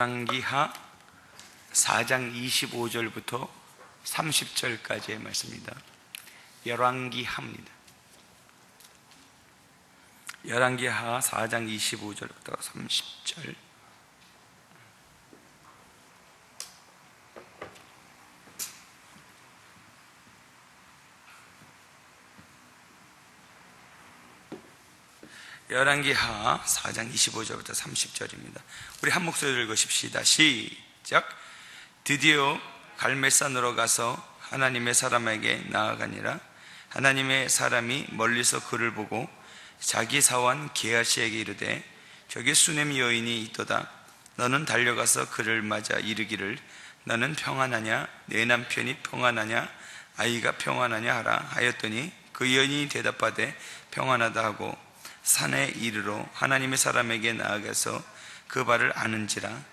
열왕기하 4장 25절부터 30절까지의 말씀입니다. 열왕기하입니다. 열왕기하 4장 25절부터 30절. 열왕기하 4장 25절부터 30절입니다. 우리 한 목소리를 읽으십시다. 시작. 드디어 갈멜산으로 가서 하나님의 사람에게 나아가니라. 하나님의 사람이 멀리서 그를 보고 자기 사원 게하시에게 이르되 저기 수넴 여인이 있도다. 너는 달려가서 그를 맞아 이르기를 너는 평안하냐? 내 남편이 평안하냐? 아이가 평안하냐 하라 하였더니 그 여인이 대답하되 평안하다 하고 산에 이르러 하나님의 사람에게 나아가서 그 발을 아는지라.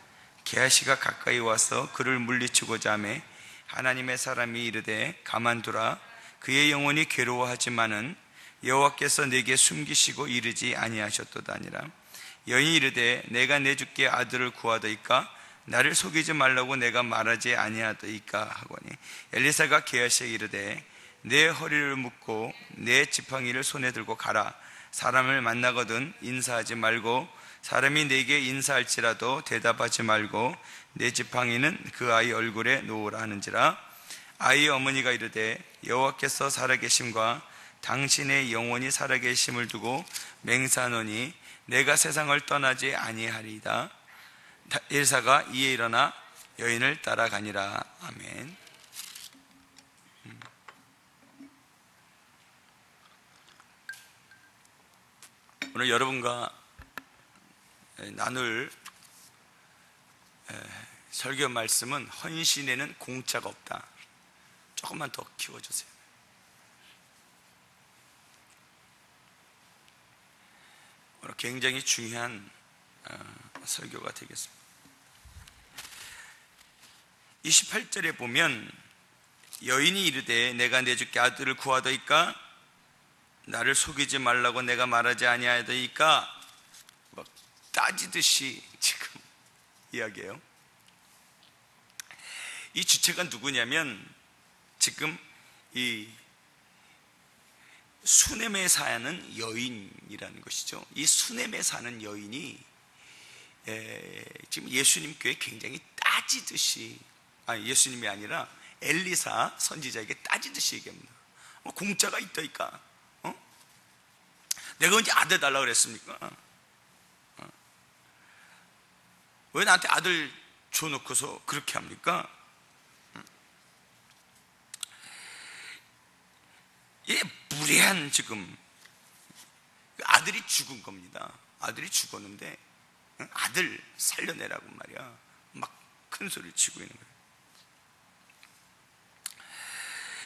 게하시가 가까이 와서 그를 물리치고자 하매 하나님의 사람이 이르되 가만두라. 그의 영혼이 괴로워하지만은 여호와께서 내게 숨기시고 이르지 아니하셨도다 하니라. 여인이 이르되 내가 내 주께 아들을 구하더이까? 나를 속이지 말라고 내가 말하지 아니하더이까 하거니 엘리사가 게하시에게 이르되 내 허리를 묶고 내 지팡이를 손에 들고 가라. 사람을 만나거든 인사하지 말고 사람이 내게 인사할지라도 대답하지 말고 내 지팡이는 그 아이 얼굴에 놓으라 하는지라. 아이의 어머니가 이르되 여호와께서 살아계심과 당신의 영혼이 살아계심을 두고 맹세하노니 내가 세상을 떠나지 아니하리이다. 엘리사가 이에 일어나 여인을 따라가니라. 아멘. 오늘 여러분과 나눌 설교 말씀은 헌신에는 공짜가 없다. 조금만 더 키워주세요. 오늘 굉장히 중요한 설교가 되겠습니다. 28절에 보면 여인이 이르되 내가 내 주께 아들을 구하더이까? 나를 속이지 말라고 내가 말하지 아니하더이까? 막 따지듯이 지금 이야기해요. 이 주체가 누구냐면 지금 이 수넴에 사는 여인이라는 것이죠. 이 수넴에 사는 여인이 지금 예수님 교회 굉장히 따지듯이, 예수님이 아니라 엘리사 선지자에게 따지듯이 얘기합니다. 공짜가 있다니까. 내가 언제 아들 달라고 그랬습니까? 왜 나한테 아들 줘놓고서 그렇게 합니까? 이 무례한 지금 아들이 죽은 겁니다. 아들이 죽었는데 아들 살려내라고 말이야. 막 큰 소리 치고 있는 거예요.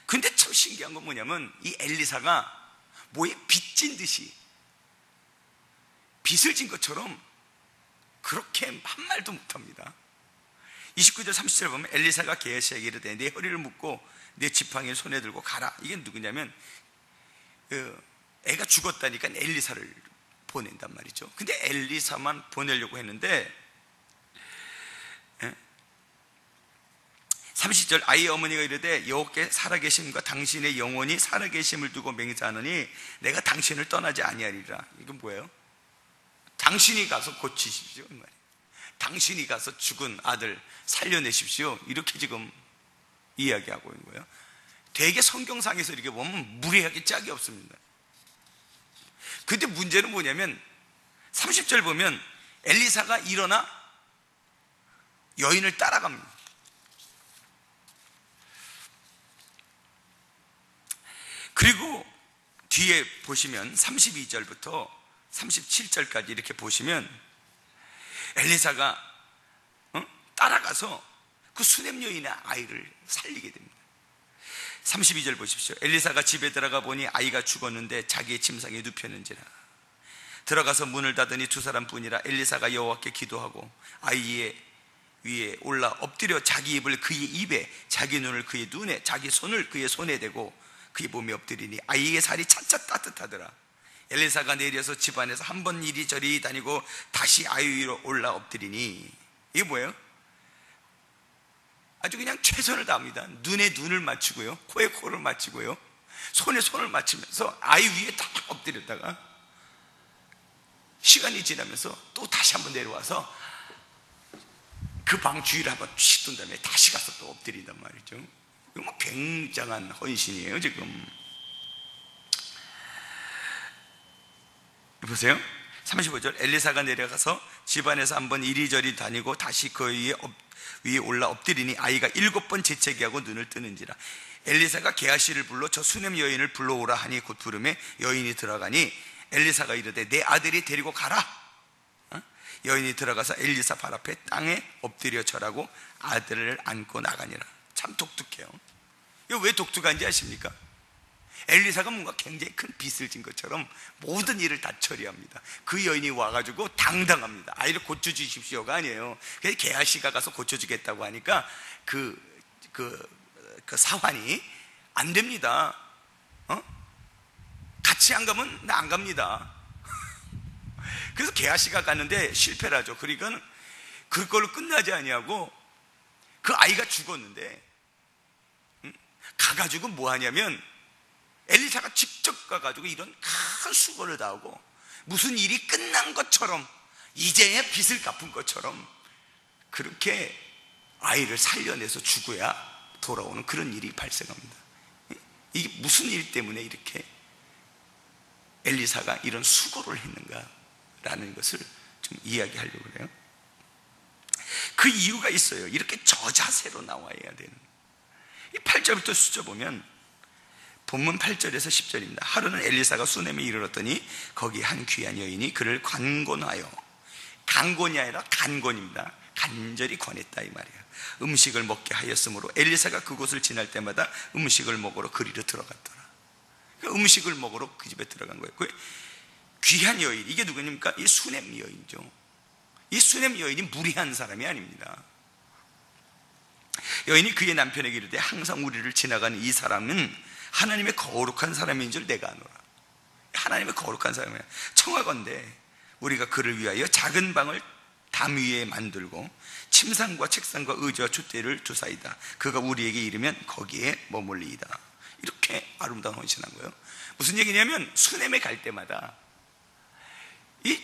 근데 참 신기한 건 뭐냐면 이 엘리사가 뭐에 빚진 듯이 빚을 진 것처럼 그렇게 한 말도 못합니다. 29절 30절 보면 엘리사가 게하시에게 이르되 내 허리를 묶고 내 지팡이를 손에 들고 가라. 이게 누구냐면 애가 죽었다니까 엘리사를 보낸단 말이죠. 근데 엘리사만 보내려고 했는데 30절 아이의 어머니가 이르되 여호와께 살아계심과 당신의 영혼이 살아계심을 두고 맹세하노니 내가 당신을 떠나지 아니하리라. 이건 뭐예요? 당신이 가서 고치십시오. 당신이 가서 죽은 아들 살려내십시오. 이렇게 지금 이야기하고 있는 거예요. 되게 성경상에서 이렇게 보면 무례하게 짝이 없습니다. 근데 문제는 뭐냐면 30절 보면 엘리사가 일어나 여인을 따라갑니다. 그리고 뒤에 보시면 32절부터 37절까지 이렇게 보시면 엘리사가 따라가서 그 수넴 여인의 아이를 살리게 됩니다. 32절 보십시오. 엘리사가 집에 들어가 보니 아이가 죽었는데 자기의 침상에 눕혔는지라. 들어가서 문을 닫으니 두 사람뿐이라. 엘리사가 여호와께 기도하고 아이의 위에 올라 엎드려 자기 입을 그의 입에 자기 눈을 그의 눈에 자기 손을 그의 손에 대고 그의 몸에 엎드리니 아이의 살이 차차 따뜻하더라. 엘리사가 내려서 집안에서 한 번 이리저리 다니고 다시 아이 위로 올라 엎드리니 이게 뭐예요? 아주 그냥 최선을 다합니다. 눈에 눈을 맞추고요, 코에 코를 맞추고요, 손에 손을 맞추면서 아이 위에 딱 엎드렸다가 시간이 지나면서 또 다시 한번 내려와서 그 방 주위를 한번 씩 돈 다음에 다시 가서 또 엎드린단 말이죠. 이거 뭐 굉장한 헌신이에요. 지금 보세요. 35절, 엘리사가 내려가서 집안에서 한번 이리저리 다니고 다시 그 위에 올라 엎드리니 아이가 7번 재채기하고 눈을 뜨는지라. 엘리사가 게하시를 불러 저 수넴 여인을 불러오라 하니 곧 부름에 여인이 들어가니 엘리사가 이르되 내 아들이 데리고 가라. 여인이 들어가서 엘리사 발 앞에 땅에 엎드려 절하고 아들을 안고 나가니라. 참 독특해요. 이거 왜 독특한지 아십니까? 엘리사가 뭔가 굉장히 큰 빚을 진 것처럼 모든 일을 다 처리합니다. 그 여인이 와가지고 당당합니다. 아이를 고쳐주십시오가 아니에요. 그래서 게하시가 가서 고쳐주겠다고 하니까 그 사환이 안 됩니다. 같이 안 가면 나 안 갑니다. 그래서 게하시가 갔는데 실패를 하죠. 그러니까 그걸로 끝나지 아니하고 그 아이가 죽었는데 가가지고 뭐 하냐면 엘리사가 직접 가가지고 이런 큰 수고를 다하고 무슨 일이 끝난 것처럼 이제야 빚을 갚은 것처럼 그렇게 아이를 살려내서 죽어야 돌아오는 그런 일이 발생합니다. 이게 무슨 일 때문에 이렇게 엘리사가 이런 수고를 했는가라는 것을 좀 이야기하려고 그래요. 그 이유가 있어요. 이렇게 저자세로 나와야 되는. 8절부터 숫자 보면 본문 8절에서 10절입니다. 하루는 엘리사가 수넴에 이르렀더니 거기 한 귀한 여인이 그를 관곤하여, 강곤이 아니라 간곤입니다. 간절히 권했다 이 말이에요. 음식을 먹게 하였으므로 엘리사가 그곳을 지날 때마다 음식을 먹으러 그리로 들어갔더라. 그러니까 음식을 먹으러 그 집에 들어간 거예요. 그 귀한 여인, 이게 누구입니까? 이 수넴 여인이죠. 이 수넴 여인이 무리한 사람이 아닙니다. 여인이 그의 남편에게 이르되 항상 우리를 지나가는 이 사람은 하나님의 거룩한 사람인 줄 내가 아노라. 하나님의 거룩한 사람이야. 청하건대 우리가 그를 위하여 작은 방을 담 위에 만들고 침상과 책상과 의자와 촛대를 두사이다. 그가 우리에게 이르면 거기에 머물리이다. 이렇게 아름다운 헌신한 거예요. 무슨 얘기냐면 수넴에 갈 때마다 이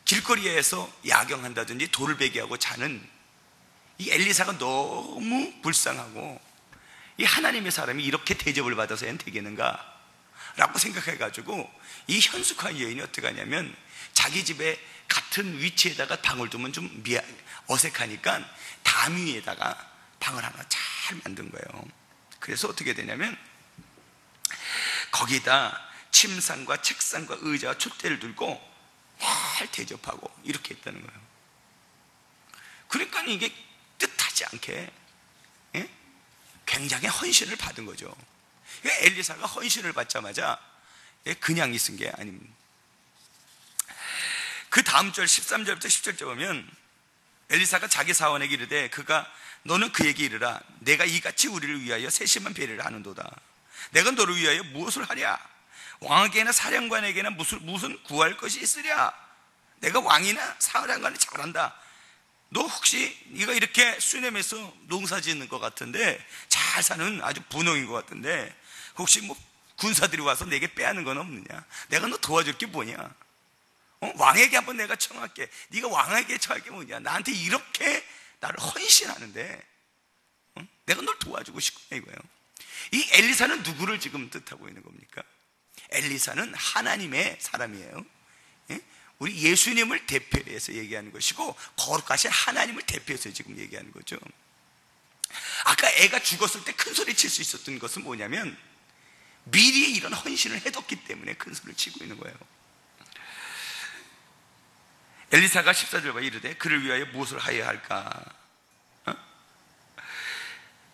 길거리에서 야경한다든지 돌을 베개하고 자는 이 엘리사가 너무 불쌍하고 이 하나님의 사람이 이렇게 대접을 받아서야 되겠는가 라고 생각해가지고 이 현숙한 여인이 어떻게 하냐면 자기 집에 같은 위치에다가 방을 두면 좀 어색하니까 담 위에다가 방을 하나 잘 만든 거예요. 그래서 어떻게 되냐면 거기다 침상과 책상과 의자와 촛대를 들고 잘 대접하고 이렇게 했다는 거예요. 그러니까 이게 뜻하지 않게 굉장히 헌신을 받은 거죠. 엘리사가 헌신을 받자마자 그냥 있은 게 아닙니다. 그 다음 절 13절부터 10절째 보면 엘리사가 자기 사원에게 이르되 그가 너는 그에게 이르라 내가 이같이 우리를 위하여 세심한 배려를 하는도다. 내가 너를 위하여 무엇을 하랴? 왕에게나 사령관에게나 무슨 구할 것이 있으랴? 내가 왕이나 사령관을 잘한다. 너 혹시 네가 이렇게 수넴에서 농사 짓는 것 같은데 잘 사는 아주 분홍인 것 같은데 혹시 뭐 군사들이 와서 내게 빼앗는 건 없느냐? 내가 너 도와줄 게 뭐냐? 왕에게 한번 내가 청할게. 네가 왕에게 청할 게 뭐냐? 나한테 이렇게 나를 헌신하는데 내가 널 도와주고 싶구나 이거예요. 이 엘리사는 누구를 지금 뜻하고 있는 겁니까? 엘리사는 하나님의 사람이에요. 우리 예수님을 대표해서 얘기하는 것이고 거룩하신 하나님을 대표해서 지금 얘기하는 거죠. 아까 애가 죽었을 때 큰 소리 칠 수 있었던 것은 뭐냐면 미리 이런 헌신을 해뒀기 때문에 큰 소리를 치고 있는 거예요. 엘리사가 14절과 이르되 그를 위하여 무엇을 하여야 할까?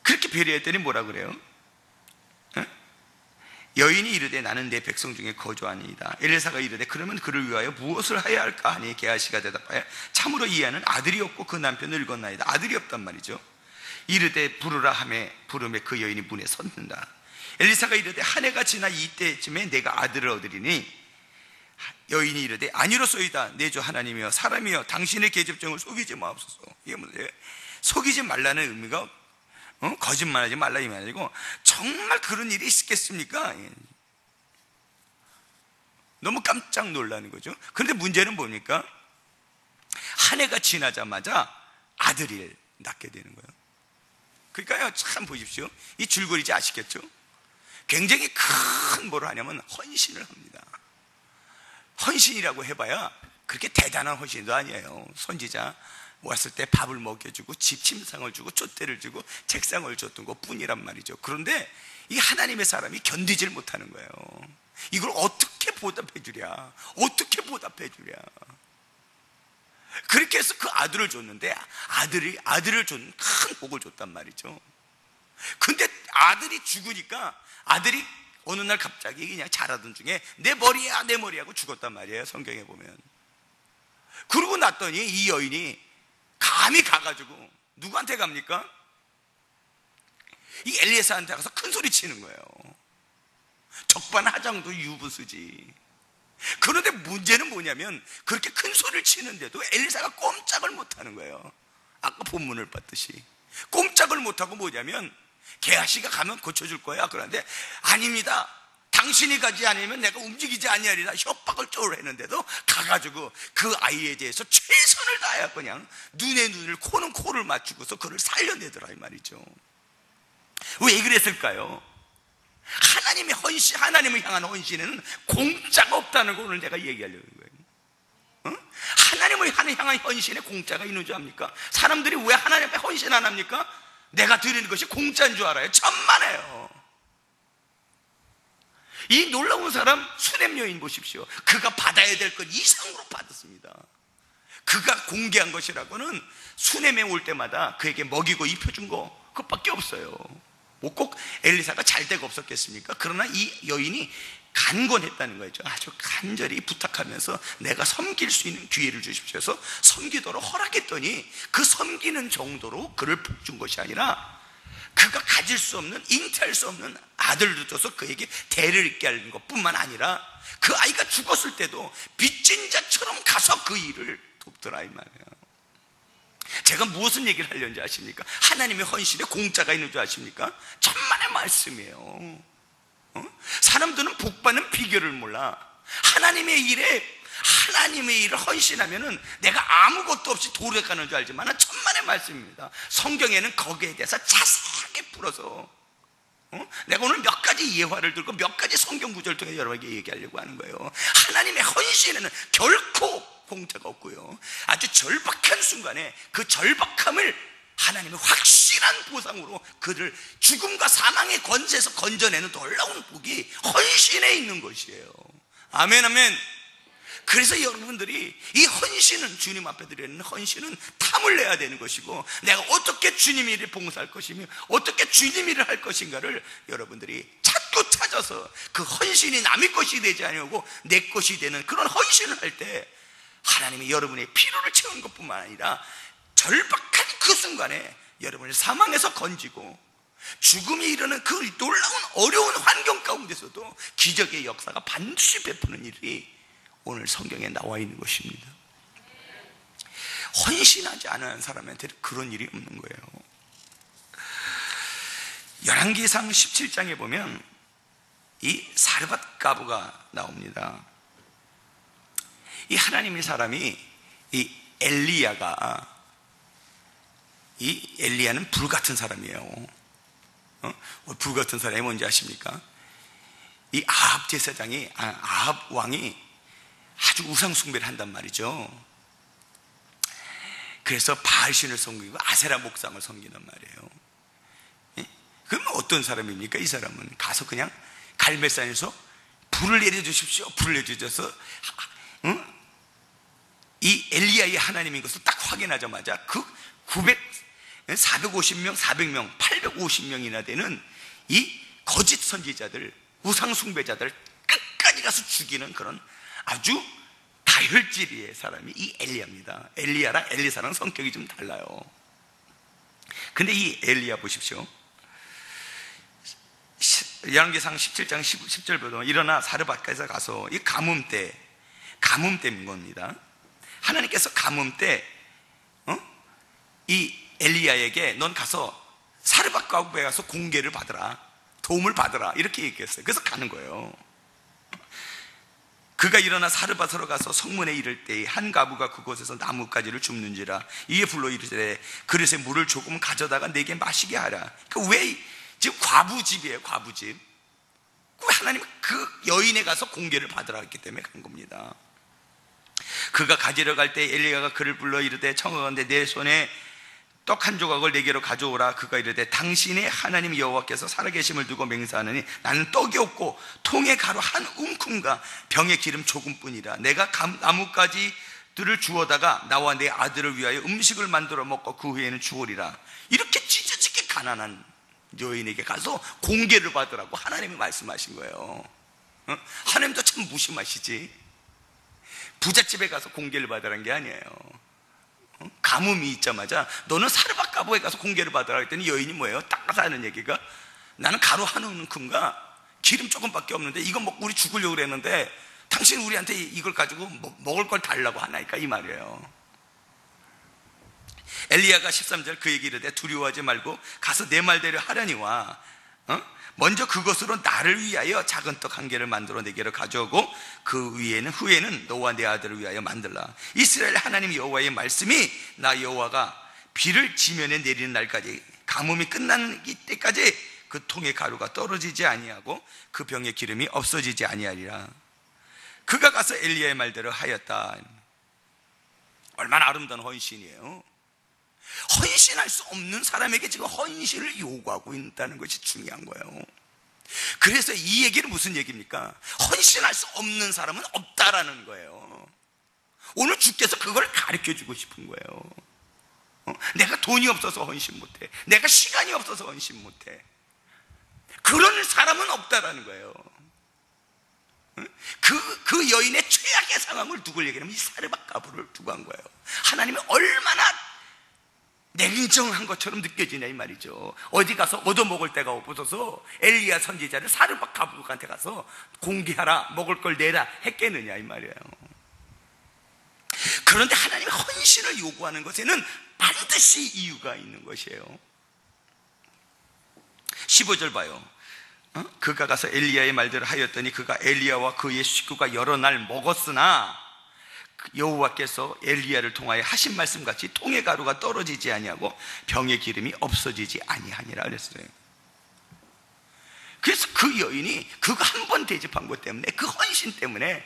그렇게 배려했더니 뭐라 그래요? 여인이 이르되 나는 내 백성 중에 거주하니이다. 엘리사가 이르되 그러면 그를 위하여 무엇을 해야 할까 하니 게하시가 대답하여 참으로 이하는 아들이 없고 그 남편은 늙었나이다. 아들이 없단 말이죠. 이르되 부르라 하매 부르매 그 여인이 문에 섰는다. 엘리사가 이르되 한 해가 지나 이때쯤에 내가 아들을 얻으리니 여인이 이르되 아니로소이다. 내 주 하나님이여 사람이여 당신의 계집종을 속이지 마옵소서. 이게 뭐예요? 속이지 말라는 의미가 거짓말하지 말라 이 말이 아니고 정말 그런 일이 있겠습니까? 너무 깜짝 놀라는 거죠. 그런데 문제는 뭡니까? 한 해가 지나자마자 아들을 낳게 되는 거예요. 그러니까요, 참 보십시오. 이 줄거리지 아시겠죠? 굉장히 큰 뭘 하냐면 헌신을 합니다. 헌신이라고 해봐야 그렇게 대단한 헌신도 아니에요. 선지자 왔을 때 밥을 먹여주고 집 침상을 주고 촛대를 주고 책상을 줬던 것 뿐이란 말이죠. 그런데 이 하나님의 사람이 견디질 못하는 거예요. 이걸 어떻게 보답해 주랴, 어떻게 보답해 주랴. 그렇게 해서 그 아들을 줬는데 아들을 준 큰 복을 줬단 말이죠. 근데 아들이 죽으니까 아들이 어느 날 갑자기 그냥 자라던 중에 내 머리야 내 머리 하고 죽었단 말이에요. 성경에 보면. 그러고 났더니 이 여인이 감히 가가지고 누구한테 갑니까? 이 엘리에사한테 가서 큰 소리 치는 거예요. 적반하장도 유부수지. 그런데 문제는 뭐냐면 그렇게 큰 소리를 치는데도 엘리사가 꼼짝을 못하는 거예요. 아까 본문을 봤듯이 꼼짝을 못하고 뭐냐면 게하시가 가면 고쳐줄 거야. 그런데 아닙니다. 당신이 가지 않으면 내가 움직이지 아니하리라 협박을 쪼르 했는데도 가가지고 그 아이에 대해서 최선을 다해 그냥 눈에 눈을 코는 코를 맞추고서 그를 살려내더라 이 말이죠. 왜 그랬을까요? 하나님의 헌신, 하나님을 향한 헌신에는 공짜가 없다는 걸 오늘 내가 얘기하려는 거예요. 하나님을 향한 헌신에 공짜가 있는 줄 압니까? 사람들이 왜 하나님 앞에 헌신 안 합니까? 내가 드리는 것이 공짜인 줄 알아요. 천만에요. 이 놀라운 사람 수렘 여인 보십시오. 그가 받아야 될 것 이상으로 받았습니다. 그가 공개한 것이라고는 수렘에 올 때마다 그에게 먹이고 입혀준 거 그것밖에 없어요. 뭐 꼭 엘리사가 잘 데가 없었겠습니까? 그러나 이 여인이 간권했다는 거죠. 아주 간절히 부탁하면서 내가 섬길 수 있는 기회를 주십시오 해서 섬기도록 허락했더니 그 섬기는 정도로 그를 복준 것이 아니라 그가 가질 수 없는, 잉태할 수 없는 아들을 줘서 그에게 대를 잇게 하는 것뿐만 아니라 그 아이가 죽었을 때도 빚진 자처럼 가서 그 일을 돕더라 이 말이에요. 제가 무슨 얘기를 하려는지 아십니까? 하나님의 헌신에 공짜가 있는 줄 아십니까? 천만의 말씀이에요. 사람들은 복받는 비결을 몰라. 하나님의 일을 헌신하면은 내가 아무것도 없이 돌아가는 줄 알지만 천만의 말씀입니다. 성경에는 거기에 대해서 자세하게 풀어서 내가 오늘 몇 가지 예화를 들고 몇 가지 성경 구절을 통해 여러분에게 얘기하려고 하는 거예요. 하나님의 헌신에는 결코 공짜가 없고요, 아주 절박한 순간에 그 절박함을 하나님의 확실한 보상으로 그를 죽음과 사망의 권세에서 건져내는 놀라운 복이 헌신에 있는 것이에요. 아멘 아멘. 그래서 여러분들이 이 헌신은, 주님 앞에 드리는 헌신은 탐을 내야 되는 것이고, 내가 어떻게 주님 일을 봉사할 것이며 어떻게 주님 일을 할 것인가를 여러분들이 자꾸 찾아서 그 헌신이 남의 것이 되지 아니하고 내 것이 되는 그런 헌신을 할 때 하나님이 여러분의 필요를 채우는 것뿐만 아니라 절박한 그 순간에 여러분을 사망에서 건지고 죽음이 이르는 그 놀라운 어려운 환경 가운데서도 기적의 역사가 반드시 베푸는 일이 오늘 성경에 나와 있는 것입니다. 헌신하지 않은 사람한테 그런 일이 없는 거예요. 열왕기상 17장에 보면 이 사르밧 가부가 나옵니다. 이 하나님의 사람이, 이 엘리야는 불 같은 사람이에요. 불 같은 사람이 뭔지 아십니까? 이 아합 제사장이, 아합 왕이 아주 우상 숭배를 한단 말이죠. 그래서 바알신을 섬기고 아세라 목상을 섬기단 말이에요. 그럼 어떤 사람입니까? 이 사람은 가서 그냥 갈멜산에서 불을 내려주십시오, 불을 내려주셔서 이 엘리야의 하나님인 것을 딱 확인하자마자 그 450명, 400명, 850명이나 되는 이 거짓 선지자들, 우상 숭배자들 끝까지 가서 죽이는 그런 아주 다혈질의 사람이 이 엘리야입니다. 엘리야랑 엘리사랑 성격이 좀 달라요. 근데 이 엘리야 보십시오. 열왕기상 17장 10절 보면 일어나 사르밧가에서 가서 이 가뭄 때 가뭄 때문인 겁니다. 하나님께서 가뭄 때 이 엘리야에게 넌 가서 사르밧가브에 가서 공개를 받으라, 도움을 받으라, 이렇게 얘기했어요. 그래서 가는 거예요. 그가 일어나 사르밧으로 가서 성문에 이를 때 한 가부가 그곳에서 나뭇가지를 줍는지라 이에 불러 이르되 그릇에 물을 조금 가져다가 내게 마시게 하라. 왜 지금 과부집이에요, 과부집. 왜 하나님은 그 여인에 가서 공개를 받으라 했기 때문에 간 겁니다. 그가 가지러 갈 때 엘리야가 그를 불러 이르되 청하건대 내 손에 떡 한 조각을 내게로 가져오라. 그가 이르되 당신의 하나님 여호와께서 살아계심을 두고 맹세하느니 나는 떡이 없고 통에 가루 한 움큼과 병에 기름 조금뿐이라. 내가 나뭇가지들을 주워다가 나와 내 아들을 위하여 음식을 만들어 먹고 그 후에는 죽으리라. 이렇게 찢어지게 가난한 여인에게 가서 공개를 받으라고 하나님이 말씀하신 거예요. 하나님도 참 무심하시지. 부잣집에 가서 공개를 받으라는 게 아니에요. 가뭄이 있자마자 너는 사르밧가브에 가서 공개를 받으라 했더니 여인이 뭐예요? 딱 가서 하는 얘기가 나는 가루 한 움큼과 기름 조금밖에 없는데 이거 먹고 우리 죽으려고 그랬는데 당신 우리한테 이걸 가지고 먹을 걸 달라고 하나니까, 이 말이에요. 엘리야가 13절 그에게 이르되 두려워하지 말고 가서 내 말대로 하려니와 먼저 그것으로 나를 위하여 작은 떡 한 개를 만들어 내게로 가져오고 그 후에는 너와 내 아들을 위하여 만들라. 이스라엘 하나님 여호와의 말씀이 나 여호와가 비를 지면에 내리는 날까지 가뭄이 끝나는 때까지 그 통의 가루가 떨어지지 아니하고 그 병의 기름이 없어지지 아니하리라. 그가 가서 엘리야의 말대로 하였다. 얼마나 아름다운 헌신이에요. 헌신할 수 없는 사람에게 지금 헌신을 요구하고 있다는 것이 중요한 거예요. 그래서 이 얘기는 무슨 얘기입니까? 헌신할 수 없는 사람은 없다라는 거예요. 오늘 주께서 그걸 가르쳐 주고 싶은 거예요. 내가 돈이 없어서 헌신 못해, 내가 시간이 없어서 헌신 못해, 그런 사람은 없다라는 거예요. 그 여인의 최악의 상황을 누굴 얘기하냐면 이 사르밧가브를 두고 한 거예요. 하나님이 얼마나 냉정한 것처럼 느껴지냐 이 말이죠. 어디 가서 얻어먹을 데가 없어서 엘리야 선지자를 사르밧가브한테 가서 공개하라, 먹을 걸 내라 했겠느냐 이 말이에요. 그런데 하나님이 헌신을 요구하는 것에는 반드시 이유가 있는 것이에요. 15절 봐요. 그가 가서 엘리야의 말대로 하였더니 그가 엘리야와 그의 식구가 여러 날 먹었으나 여호와께서 엘리야를 통하여 하신 말씀같이 통의 가루가 떨어지지 아니하고 병의 기름이 없어지지 아니하니라 그랬어요. 그래서 그 여인이 그거 한 번 대접한 것 때문에, 그 헌신 때문에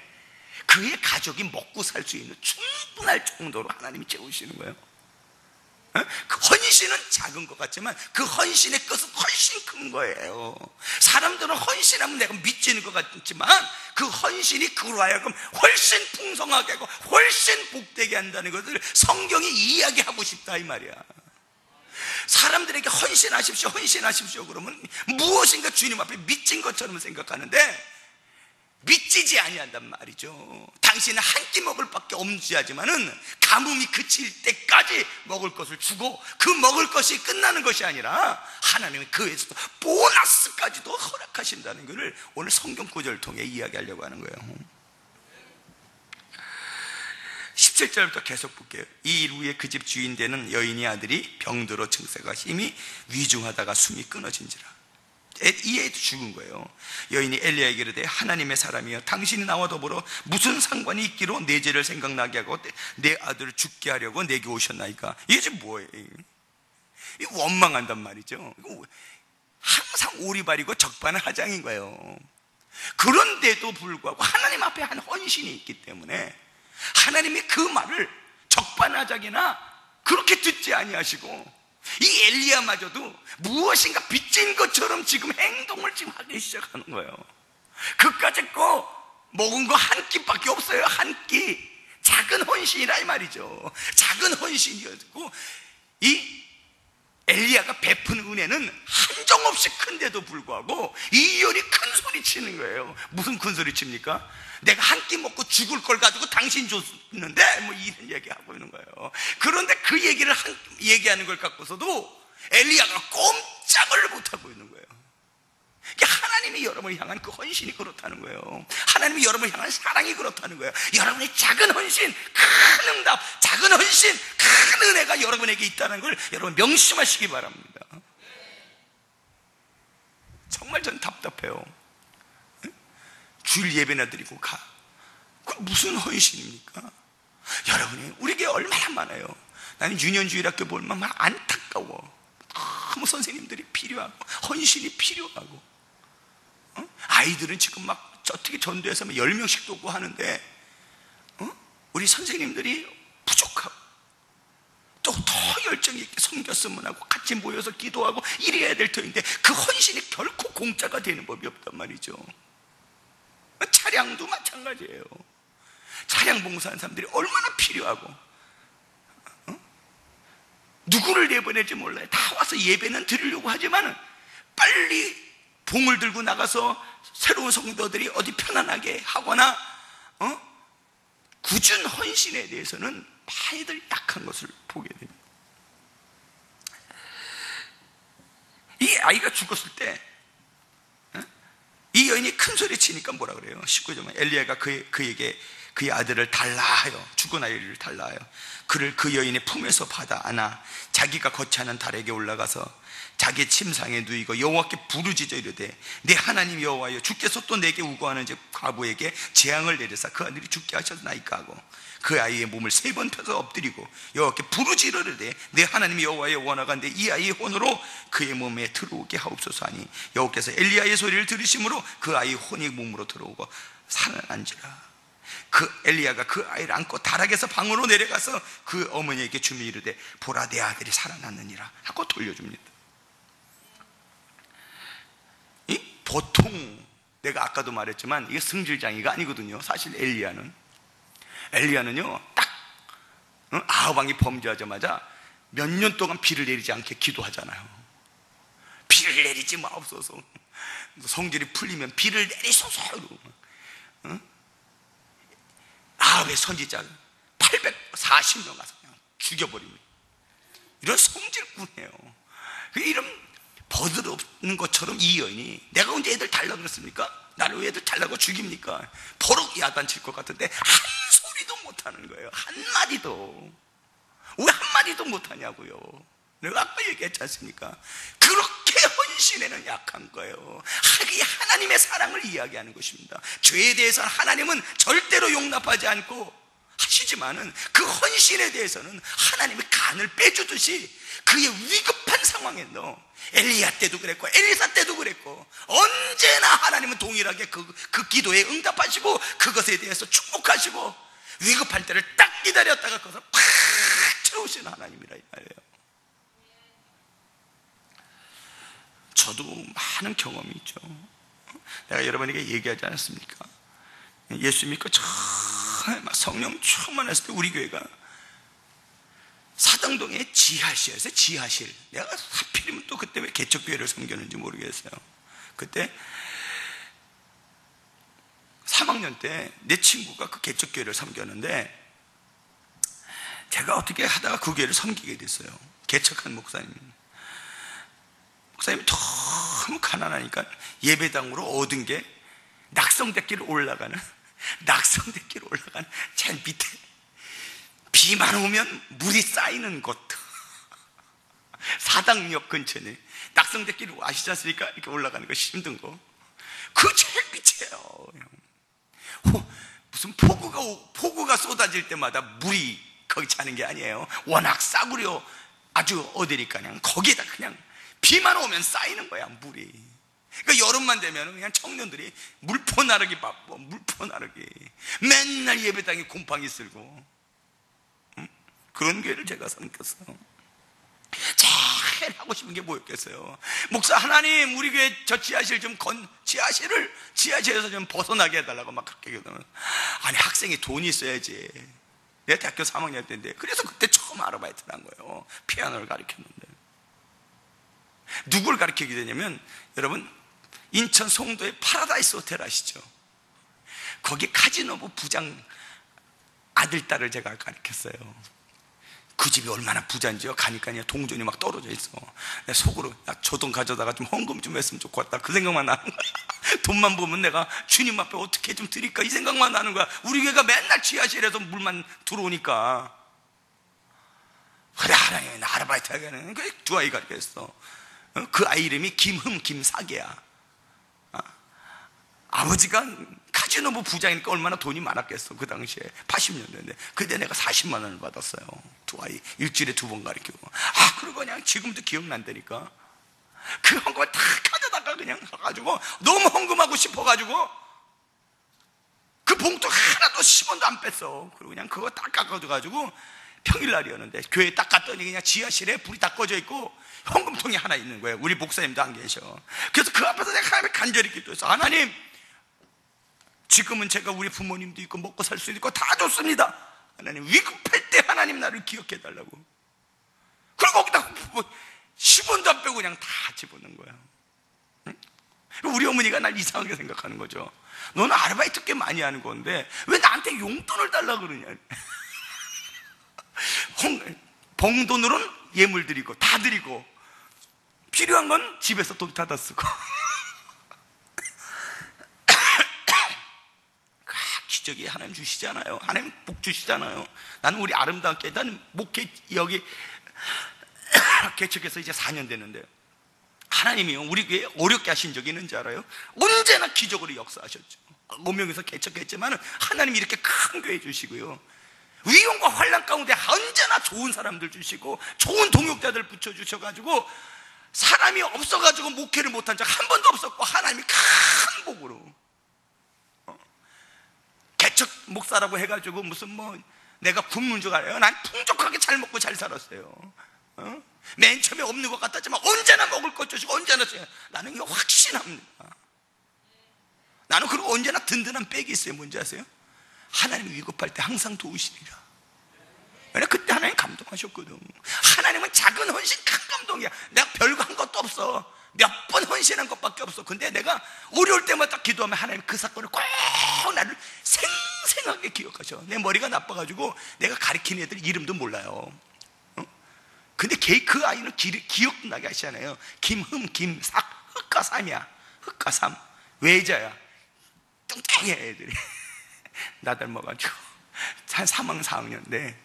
그의 가족이 먹고 살 수 있는 충분할 정도로 하나님이 채우시는 거예요. 그 헌신은 작은 것 같지만 그 헌신의 끝은 훨씬 큰 거예요. 사람들은 헌신하면 내가 미치는 것 같지만 그 헌신이 그로 하여금 훨씬 풍성하게 하고 훨씬 복되게 한다는 것을 성경이 이야기하고 싶다 이 말이야. 사람들에게 헌신하십시오, 헌신하십시오 그러면 무엇인가 주님 앞에 미친 것처럼 생각하는데 미치지 아니한단 말이죠. 당신은 한 끼 먹을 밖에 엄지하지만은 가뭄이 그칠 때까지 먹을 것을 주고 그 먹을 것이 끝나는 것이 아니라 하나님은 그에서도 보너스까지도 허락하신다는 것을 오늘 성경 구절을 통해 이야기하려고 하는 거예요. 17절부터 계속 볼게요. 이 일 후에 그 집 주인 되는 여인의 아들이 병들어 증세가 심히 위중하다가 숨이 끊어진지라. 이 애도 죽은 거예요. 여인이 엘리야에게 이르되 하나님의 사람이여 당신이 나와 더불어 무슨 상관이 있기로 내 죄를 생각나게 하고 내 아들을 죽게 하려고 내게 오셨나이까. 이게 지금 뭐예요? 이 원망한단 말이죠. 항상 오리발이고 적반하장인 거예요. 그런데도 불구하고 하나님 앞에 한 헌신이 있기 때문에 하나님이 그 말을 적반하장이나 그렇게 듣지 아니하시고 이 엘리야마저도 무엇인가 빚진 것처럼 지금 행동을 지금 하기 시작하는 거예요. 그까짓 거 먹은 거 한 끼밖에 없어요. 한 끼. 작은 헌신이라 이 말이죠. 작은 헌신이었고 이 엘리야가 베푼 은혜는 한정없이 큰데도 불구하고 이 여인이 큰 소리 치는 거예요. 무슨 큰 소리 칩니까? 내가 한 끼 먹고 죽을 걸 가지고 당신 줬는데 뭐 이런 얘기하고 있는 거예요. 그런데 그 얘기를 얘기하는 걸 갖고서도 엘리야가 꼼짝을 못하고 있는 거예요. 이게 하나님이 여러분을 향한 그 헌신이 그렇다는 거예요. 하나님이 여러분을 향한 사랑이 그렇다는 거예요. 여러분의 작은 헌신, 큰 응답, 작은 헌신, 큰 은혜가 여러분에게 있다는 걸 여러분 명심하시기 바랍니다. 정말 전 답답해요. 주일 예배나 드리고 가. 그 무슨 헌신입니까? 여러분이 우리에게 얼마나 많아요. 나는 유년주일학교 보면 막 안타까워. 너무 선생님들이 필요하고 헌신이 필요하고, 아이들은 지금 막 어떻게 전도해서 10명씩 돕고 하는데 우리 선생님들이 부족하고, 또 더 열정 있게 섬겼으면 하고 같이 모여서 기도하고 이래야 될 터인데 그 헌신이 결코 공짜가 되는 법이 없단 말이죠. 차량도 마찬가지예요. 차량 봉사하는 사람들이 얼마나 필요하고, 누구를 내보낼지 몰라요. 다 와서 예배는 드리려고 하지만 빨리 봉을 들고 나가서 새로운 성도들이 어디 편안하게 하거나 굳은 헌신에 대해서는 많이들 약한 것을 보게 됩니다. 이 아이가 죽었을 때 이 여인이 큰 소리 치니까 뭐라 그래요? 19절에 엘리야가 그에게 그의 아들을 달라 하여, 죽은 아이를 달라 하여 그를 그 여인의 품에서 받아 안아 자기가 거처하는 달에게 올라가서 자기 침상에 누이고 여호와께 부르짖어 이르되 내 하나님 여호와여, 주께서 또 내게 우고하는 즉 과부에게 재앙을 내리사 그 아들이 죽게 하셨나이까 하고 그 아이의 몸을 3번 펴서 엎드리고 여호와께 부르짖어 이르되 내 하나님 여호와여, 원하건대 이 아이의 혼으로 그의 몸에 들어오게 하옵소서 하니 여호와께서 엘리야의 소리를 들으심으로 그 아이의 혼이 몸으로 들어오고 살아난지라. 그 엘리야가 그 아이를 안고 다락에서 방으로 내려가서 그 어머니에게 주며 이르되 보라, 내 아들이 살아났느니라 하고 돌려줍니다. 보통 내가 아까도 말했지만 이게 승질장이가 아니거든요. 사실 엘리야는요 딱 아합 왕이 범죄하자마자 몇 년 동안 비를 내리지 않게 기도하잖아요. 비를 내리지 마옵소서, 성질이 풀리면 비를 내리소서. 아합의 선지자 840명 가서 그냥 죽여버립니다. 이런 성질꾼이에요. 이런 버릇없는 것처럼 이 여인이 내가 언제 애들 달라고 그랬습니까? 나를 왜 애들 달라고 죽입니까? 버럭 야단칠 것 같은데 한 소리도 못하는 거예요. 한마디도. 왜 한마디도 못하냐고요. 내가 아까 얘기했지 않습니까? 그렇게 헌신에는 약한 거예요. 하기 하나님의 사랑을 이야기하는 것입니다. 죄에 대해서는 하나님은 절대로 용납하지 않고 하시지만은 그 헌신에 대해서는 하나님이 간을 빼주듯이 그의 위급한 상황에도 엘리야 때도 그랬고 엘리사 때도 그랬고 언제나 하나님은 동일하게 그 기도에 응답하시고 그것에 대해서 축복하시고 위급할 때를 딱 기다렸다가 그것을 팍 채우시는 하나님이라 이 말이에요. 저도 많은 경험이 있죠. 내가 여러분에게 얘기하지 않았습니까? 예수 믿고 처음에 막 성령 충만했을 때 우리 교회가 사당동의 지하실이었어요. 지하실. 내가 하필이면 또 그때 왜 개척교회를 섬겼는지 모르겠어요. 그때 3학년 때 내 친구가 그 개척교회를 섬겼는데 제가 어떻게 하다가 그 교회를 섬기게 됐어요. 개척한 목사님이 너무 가난하니까 예배당으로 얻은 게 낙성대길 올라가는 제일 밑에 비만 오면 물이 쌓이는 곳 사당역 근처에 낙성대길 아시지 않습니까? 이렇게 올라가는 거 힘든 거 그 제일 밑에요. 무슨 폭우가 쏟아질 때마다 물이 거기 차는 게 아니에요. 워낙 싸구려 아주 어디니까 그냥 거기에다 그냥 비만 오면 쌓이는 거야 물이. 그러니까 여름만 되면 그냥 청년들이 물포 나르기 바빠. 물포 나르기 맨날 예배당에 곰팡이 쓸고 그런 교회를 제가 섬겼어요. 제일 하고 싶은 게 뭐였겠어요? 목사 하나님 우리 교회 저 지하실 좀 지하실에서 좀 벗어나게 해달라고 막 그렇게 얘기하면 아니 학생이 돈이 있어야지. 내가 대학교 3학년 때인데 그래서 그때 처음 아르바이트를 한 거예요. 피아노를 가르쳤는데 누굴 가르치게 되냐면 여러분 인천 송도의 파라다이스 호텔 아시죠? 거기 카지노부 부장 아들 딸을 제가 가르쳤어요. 그 집이 얼마나 부자인지요. 가니까 동전이 막 떨어져 있어. 내 속으로, 야, 저 돈 가져다가 좀 헌금 좀 했으면 좋겠다, 그 생각만 나는 거야. 돈만 보면 내가 주님 앞에 어떻게 좀 드릴까, 이 생각만 나는 거야. 우리 교회가 맨날 지하실에서 물만 들어오니까. 그래, 하나님, 나 아르바이트 하게는 두 아이가 있어. 그 아이 이름이 김사계야. 아버지가 카지노부 부장이니까 얼마나 돈이 많았겠어, 그 당시에. 80년대인데. 그때 내가 40만 원을 받았어요. 두 아이 일주일에 2번 가르치고. 그러고 그냥 지금도 기억난다니까. 그 헌금을 다 가져다가 그냥 가가지고, 너무 헌금하고 싶어가지고 그 봉투 하나도 10원도 안 뺐어. 그리고 그냥 그거 딱 깎아줘가지고, 평일날이었는데 교회 딱 갔더니 그냥 지하실에 불이 다 꺼져 있고 헌금통이 하나 있는 거예요. 우리 목사님도 안 계셔. 그래서 그 앞에서 내가 하나님 간절히 기도했어. 하나님, 지금은 제가 우리 부모님도 있고 먹고 살 수 있고 다 좋습니다. 하나님, 위급할 때 하나님 나를 기억해 달라고. 그리고 거기다 10원도 안 빼고 그냥 다 집어넣은 거야. 응? 우리 어머니가 날 이상하게 생각하는 거죠. 너는 아르바이트 꽤 많이 하는 건데 왜 나한테 용돈을 달라 그러냐. 봉돈으로는 예물 드리고 다 드리고, 필요한 건 집에서 돈 타다 쓰고. 기적이 하나님 주시잖아요. 하나님 복 주시잖아요. 나는 우리 아름다운 교회, 나는 목회 여기 개척해서 이제 4년 됐는데, 하나님이요, 우리 교회에 어렵게 하신 적이 있는지 알아요? 언제나 기적으로 역사하셨죠. 5명에서 개척했지만 하나님이 이렇게 큰 교회 주시고요, 위험과 환난 가운데 언제나 좋은 사람들 주시고 좋은 동역자들 붙여주셔가지고 사람이 없어가지고 목회를 못한 적 한 번도 없었고, 하나님이 큰 복으로 개척 목사라고 해가지고 무슨 내가 굶는 줄 알아요? 난 풍족하게 잘 먹고 잘 살았어요. 맨 처음에 없는 것 같았지만 언제나 먹을 것 주시고 언제나 주시고, 나는 이거 확신합니다. 나는 그리고 언제나 든든한 백이 있어요. 뭔지 아세요? 하나님이 위급할 때 항상 도우시리라. 왜냐, 그때 하나님 감동하셨거든. 하나님은 작은 헌신 큰 감동이야. 내가 별거 한 것도 없어. 몇 번 헌신한 것밖에 없어. 근데 내가 어려울 때마다 기도하면 하나님 그 사건을 꼭 나를 생생하게 기억하셔. 내 머리가 나빠가지고 내가 가르치는 애들 이름도 몰라요. 근데 그 아이는 기억나게 하시잖아요. 김삭, 흑가삼이야. 흑가삼 외자야. 뚱뚱해 애들이. 나 닮아가지고 한 3학년 4학년인데,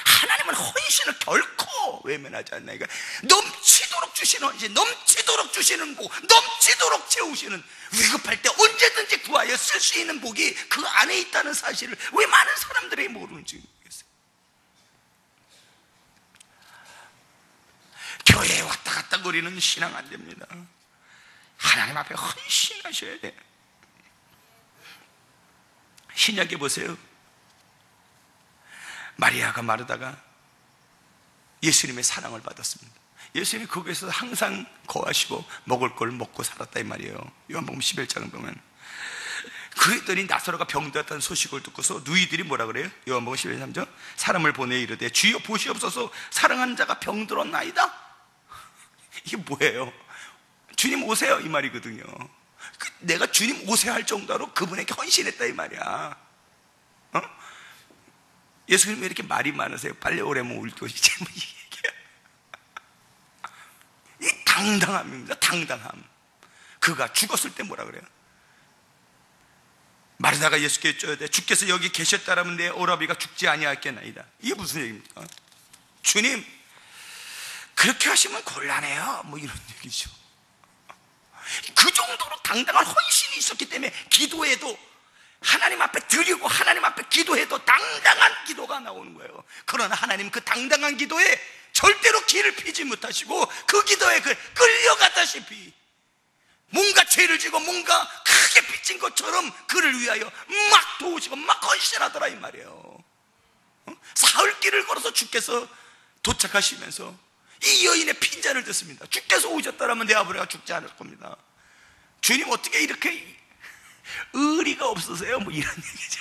하나님은 헌신을 결코 외면하지 않나. 그러니까 넘치도록 주시는 헌신, 넘치도록 주시는 복, 넘치도록 채우시는, 위급할 때 언제든지 구하여 쓸 수 있는 복이 그 안에 있다는 사실을 왜 많은 사람들이 모르는지 모르겠어요. 교회에 왔다 갔다 거리는 신앙 안 됩니다. 하나님 앞에 헌신하셔야 돼. 신약에 보세요. 마리아가 마르다가 예수님의 사랑을 받았습니다. 예수님이 거기에서 항상 거하시고 먹을 걸 먹고 살았다 이 말이에요. 요한복음 11장을 보면. 그랬더니 나사로가 병들었다는 소식을 듣고서 누이들이 뭐라 그래요? 요한복음 11장 3절, 사람을 보내 이르되 주여 보시옵소서, 사랑하는 자가 병들었나이다. 이게 뭐예요? 주님 오세요 이 말이거든요. 내가 주님 오세요 할 정도로 그분에게 헌신했다 이 말이야. 예수님이 왜 이렇게 말이 많으세요? 빨리 오래면 올 것이지. 이 당당함입니다. 당당함. 그가 죽었을 때 뭐라 그래요? 마르다가 예수께 여쭈되 주께서 여기 계셨다라면 내 오라비가 죽지 아니하겠나이다. 이게 무슨 얘기입니까? 주님, 그렇게 하시면 곤란해요. 이런 얘기죠. 그 정도로 당당한 헌신이 있었기 때문에 기도에도 하나님 앞에 드리고 하나님 앞에 기도해도 당당한 기도가 나오는 거예요. 그러나 하나님 그 당당한 기도에 절대로 길을 피지 못하시고 그 기도에 끌려가다시피 뭔가 죄를 지고 뭔가 크게 빚진 것처럼 그를 위하여 막 도우시고 막 헌신하더라 이 말이에요. 사흘길을 걸어서 주께서 도착하시면서 이 여인의 핀잔을 듣습니다. 주께서 오셨다라면 내 아버지가 죽지 않을 겁니다. 주님 어떻게 이렇게 의리가 없으세요? 이런 얘기죠.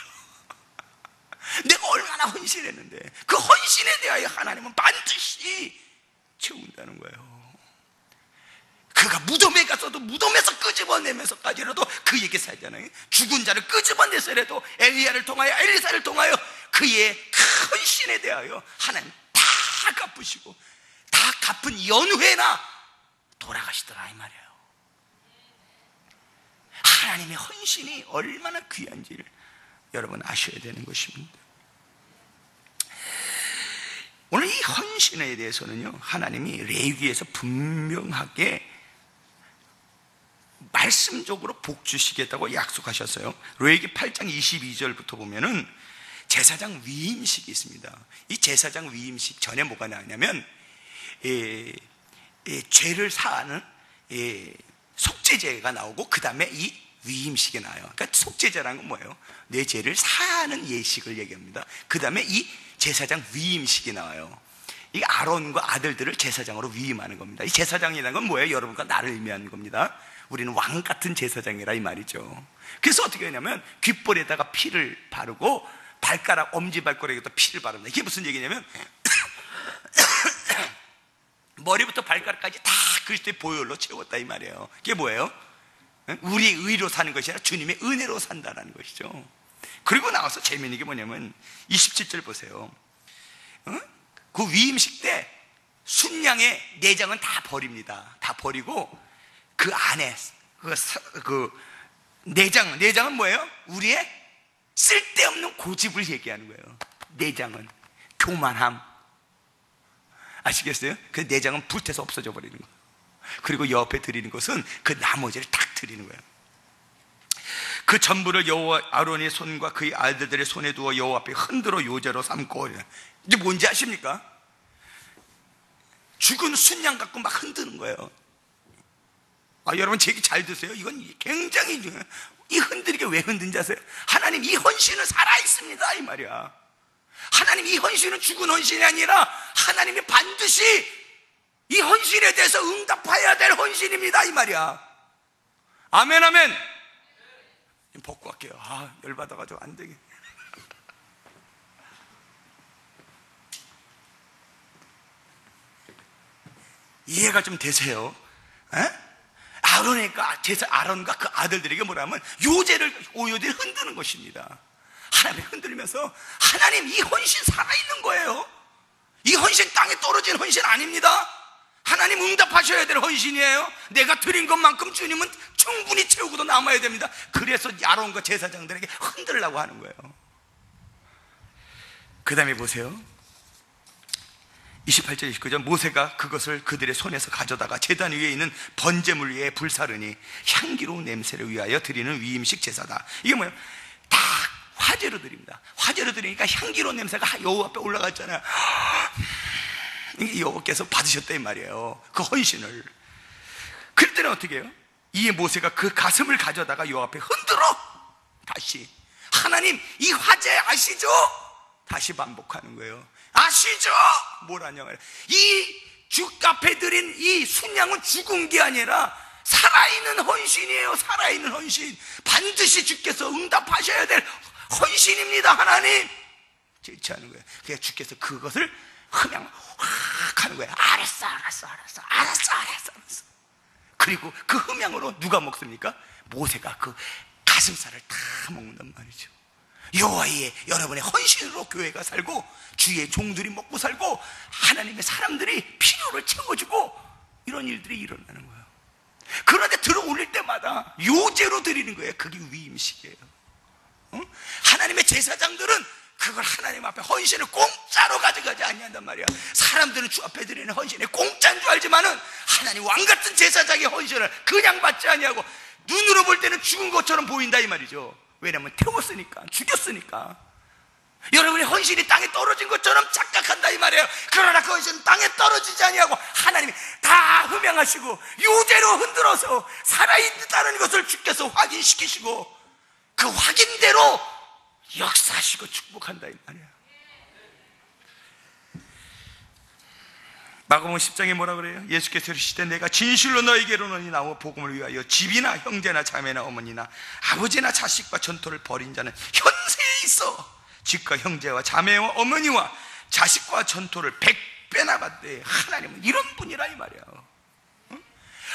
내가 얼마나 헌신했는데 그 헌신에 대하여 하나님은 반드시 채운다는 거예요. 그가 무덤에 가서도 무덤에서 끄집어내면서까지라도 그 얘기 살잖아요. 죽은 자를 끄집어내서라도 엘리야를 통하여 엘리사를 통하여 그의 헌신에 대하여 하나님 다 갚으시고 다 갚은 연후에나 돌아가시더라 이 말이에요. 하나님의 헌신이 얼마나 귀한지를 여러분 아셔야 되는 것입니다. 오늘 이 헌신에 대해서는요, 하나님이 레위기에서 분명하게 말씀적으로 복 주시겠다고 약속하셨어요. 레위기 8장 22절부터 보면은 제사장 위임식이 있습니다. 이 제사장 위임식 전에 뭐가 나오냐면 죄를 사하는 속죄제가 나오고 그 다음에 이 위임식이 나와요. 그러니까 속죄제라는 건 뭐예요? 내 죄를 사하는 예식을 얘기합니다. 그 다음에 이 제사장 위임식이 나와요. 이 아론과 아들들을 제사장으로 위임하는 겁니다. 이 제사장이라는 건 뭐예요? 여러분과 나를 의미하는 겁니다. 우리는 왕 같은 제사장이라 이 말이죠. 그래서 어떻게 하냐면 귓볼에다가 피를 바르고 발가락, 엄지발가락에도 피를 바릅니다. 이게 무슨 얘기냐면 머리부터 발가락까지 다 그리스도의 보혈로 채웠다 이 말이에요. 이게 뭐예요? 우리의 의로 사는 것이 아니라 주님의 은혜로 산다는 것이죠. 그리고 나와서 재미있는 게 뭐냐면 27절 보세요. 그 위임식 때 순양의 내장은 다 버립니다. 다 버리고 그 안에 그 내장은 뭐예요? 우리의 쓸데없는 고집을 얘기하는 거예요. 내장은 교만함, 아시겠어요? 그 내장은 불태서 없어져 버리는 거예요. 그리고 옆에 드리는 것은 그 나머지를 딱 드리는 거예요. 그 전부를 여호와 아론의 손과 그의 아들들의 손에 두어 여호와 앞에 흔들어 요제로 삼고. 이제 뭔지 아십니까? 죽은 순양 갖고 막 흔드는 거예요. 여러분 제 얘기 잘 드세요. 이건 굉장히 중요해요. 이 흔들리게 왜 흔든지 아세요? 하나님 이 헌신은 살아있습니다 이 말이야. 하나님 이 헌신은 죽은 헌신이 아니라 하나님이 반드시 이 헌신에 대해서 응답해야 될 헌신입니다 이 말이야. 아멘 아멘. 벗고 갈게요. 열받아가지고 안 되게. 이해가 좀 되세요? 아론과 그 아들들에게 뭐라면 오요제를 흔드는 것입니다. 하나님이 흔들면서 하나님 이 헌신 살아있는 거예요. 이 헌신 땅에 떨어진 헌신 아닙니다. 하나님 응답하셔야 될 헌신이에요. 내가 드린 것만큼 주님은 충분히 채우고도 남아야 됩니다. 그래서 아론과 제사장들에게 흔들려고 하는 거예요. 그 다음에 보세요. 28절 29절 모세가 그것을 그들의 손에서 가져다가 제단 위에 있는 번제물 위에 불사르니 향기로운 냄새를 위하여 드리는 위임식 제사다. 이게 뭐예요? 다 화제로 드립니다. 화제로 드리니까 향기로운 냄새가 여호와 앞에 올라갔잖아요. 이게 여호와께서 받으셨다 이 말이에요. 그 헌신을. 그럴 때는 어떻게 해요? 이에 모세가 그 가슴을 가져다가 여호와 앞에 흔들어 다시. 하나님 이 화제 아시죠? 다시 반복하는 거예요. 아시죠? 뭐라냐 말이야. 이 주 앞에 드린 이 순양은 죽은 게 아니라 살아있는 헌신이에요. 살아있는 헌신. 반드시 주께서 응답하셔야 될 헌신입니다. 하나님 질투하는 거예요. 그래서 주께서 그것을 그냥 확 하는 거예요. 알았어. 그리고 그 흠양으로 누가 먹습니까? 모세가 그 가슴살을 다 먹는단 말이죠. 여호와의 여러분의 헌신으로 교회가 살고 주의 종들이 먹고 살고 하나님의 사람들이 필요를 채워주고 이런 일들이 일어나는 거예요. 그런데 들어 올릴 때마다 요제로 드리는 거예요. 그게 위임식이에요. 하나님의 제사장들은 그걸 하나님 앞에 헌신을 공짜로 가져가지 아니한단 말이야. 사람들은 주 앞에 드리는 헌신이 공짜인 줄 알지만은 하나님 왕같은 제사장의 헌신을 그냥 받지 아니하고 눈으로 볼 때는 죽은 것처럼 보인다 이 말이죠. 왜냐하면 태웠으니까, 죽였으니까. 여러분의 헌신이 땅에 떨어진 것처럼 착각한다 이 말이에요. 그러나 그 헌신은 땅에 떨어지지 아니하고 하나님이 다 흠양하시고 요제로 흔들어서 살아있다는 것을 주께서 확인시키시고 그 확인대로 역사하시고 축복한다 이 말이에요. 마가복음 10장에 뭐라 그래요? 예수께서 이르시되 내가 진실로 너희에게로는 나와 복음을 위하여 집이나 형제나 자매나 어머니나 아버지나 자식과 전토를 벌인 자는 현세에 있어 집과 형제와 자매와 어머니와 자식과 전토를 100배나 받되 하나님은 이런 분이라 이 말이야.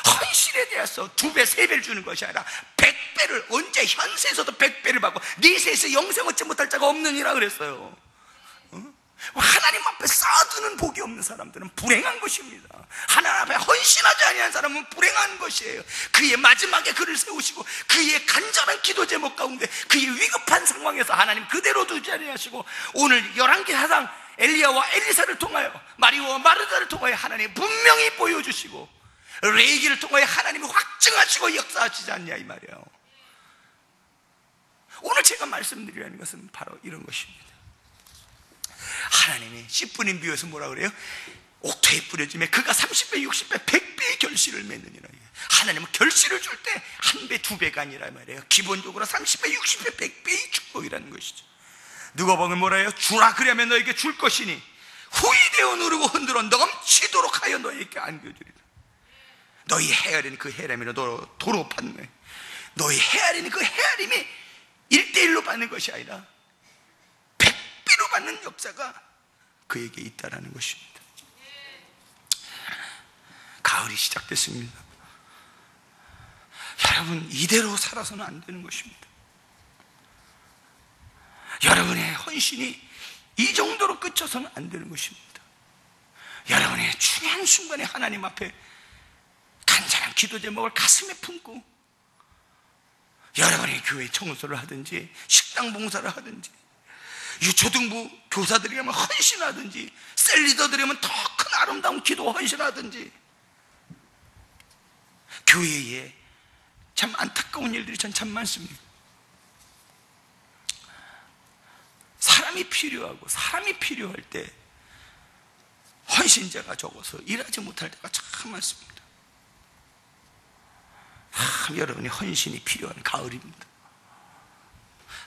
헌신에 대해서 2배, 3배를 주는 것이 아니라 100배를 언제 현세에서도 100배를 받고 네 세에서 영생 얻지 못할 자가 없느니라 그랬어요. 하나님 앞에 쌓아두는 복이 없는 사람들은 불행한 것입니다. 하나님 앞에 헌신하지 아니한 사람은 불행한 것이에요. 그의 마지막에 그를 세우시고 그의 간절한 기도 제목 가운데 그의 위급한 상황에서 하나님 그대로 두지 아니하시고 오늘 열왕기사상 엘리야와 엘리사를 통하여 마리오와 마르다를 통하여 하나님 분명히 보여주시고 레이기를 통하여 하나님이 확증하시고 역사하시지 않냐 이 말이에요. 오늘 제가 말씀드리려는 것은 바로 이런 것입니다. 하나님이 10분인 비유에서 뭐라 그래요? 옥토에 뿌려짐에 그가 30배, 60배, 100배의 결실을 맺느니라. 하나님은 결실을 줄 때 1배, 2배가 아니라 말이에요. 기본적으로 30배, 60배, 100배의 축복이라는 것이죠. 누가 보면 뭐라 해요? 주라 그러면 너에게 줄 것이니 후히 되어 누르고 흔들어 넘치도록 하여 너에게 안겨주리라. 너희 헤아리는 그 헤아림이 도로 받네. 너희 헤아리는 그 헤아림이 1대1로 받는 것이 아니라 100배로 받는 역사가 그에게 있다라는 것입니다. 가을이 시작됐습니다. 여러분, 이대로 살아서는 안 되는 것입니다. 여러분의 헌신이 이 정도로 끝쳐서는 안 되는 것입니다. 여러분의 중요한 순간에 하나님 앞에 간절한 기도 제목을 가슴에 품고 여러분의 교회 청소를 하든지 식당 봉사를 하든지 유초등부 교사들이라면 헌신하든지 셀리더들이라면 더 큰 아름다운 기도 헌신하든지 교회에 참 안타까운 일들이 참 많습니다. 사람이 필요할 때 헌신자가 적어서 일하지 못할 때가 참 많습니다. 여러분의 헌신이 필요한 가을입니다.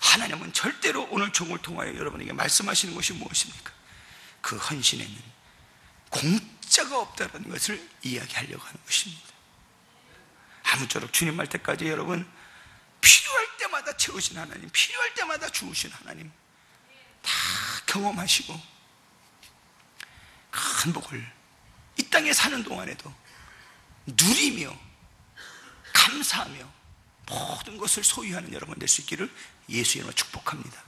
하나님은 절대로 오늘 종을 통하여 여러분에게 말씀하시는 것이 무엇입니까? 그 헌신에는 공짜가 없다는 것을 이야기하려고 하는 것입니다. 아무쪼록 주님 말 때까지 여러분 필요할 때마다 채우신 하나님, 필요할 때마다 주우신 하나님 다 경험하시고 큰 복을 이 땅에 사는 동안에도 누리며 감사하며 모든 것을 소유하는 여러분 될 수 있기를 예수 이름으로 축복합니다.